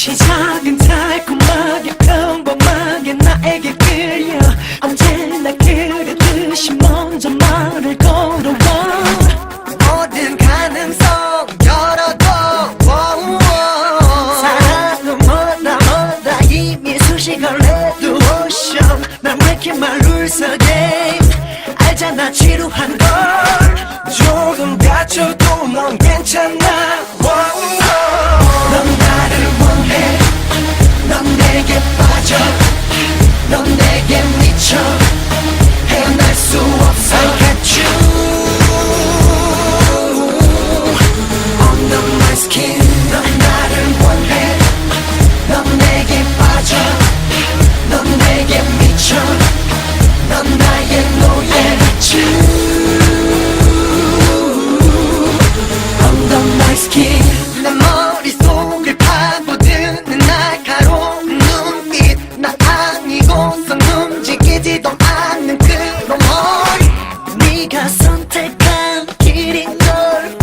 시작은 달콤하게 평범하게 나에게 끌려 언제나 그랬듯이 먼저 말을 걸어와 모든 가능성 열어둬 사랑은 뭐다 이미 수식을 해두었어 난 왜 이렇게 말울서 game 알잖아 지루한 걸 조금 다쳐도 넌 괜찮아 넌 나를 원해 넌 내게 빠져 넌 내게 미쳐 헤어날 수 없어 I got you under my skin 넌 나를 원해 넌 내게 빠져 넌 내게 미쳐 넌 나의 노예 I got you under my skin 내 머릿속을 파고드는 날카로운 눈빛 나 아니고선 움직이지도 않는 그런 머리 네가 선택한 길인 걸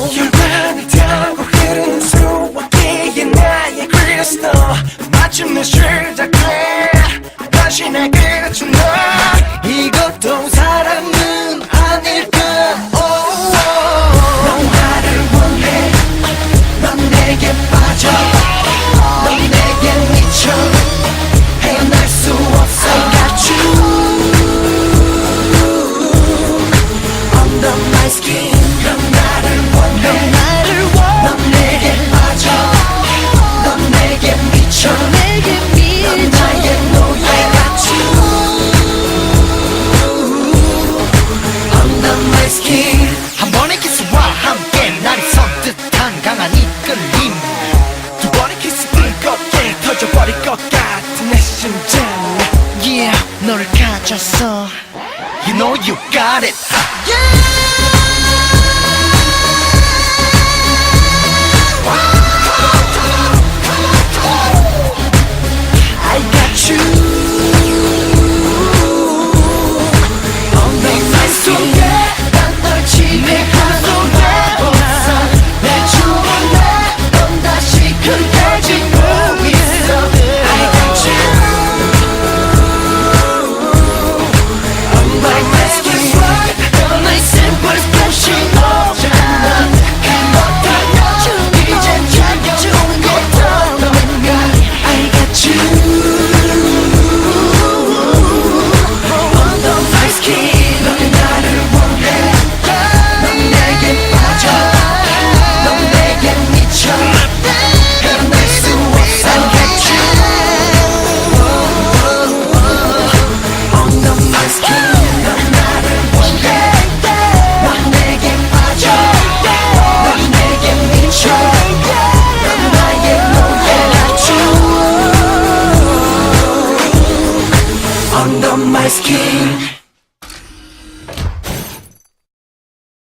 혈관을 타고 흐르는 수화기에 나의 크리스탈 마침내 시작해 다시 날 그려준 너 이것도 사랑은 아닐까 넌 나를 원해 넌 내게 빠져 넌 내게 미쳐 헤어날 수 없어 I got you under my skin 넌 나를 원해 넌 내게 빠져 넌 내게 미쳐 넌 나의 노예 I got you under my skin 한 번의 키스와 함께 날이 선뜻한 강한 이끌림 두 번의 키스 뜨겁게 터져버릴 것 같은 내 심장 Yeah 너를 가졌어 You know you got it I got you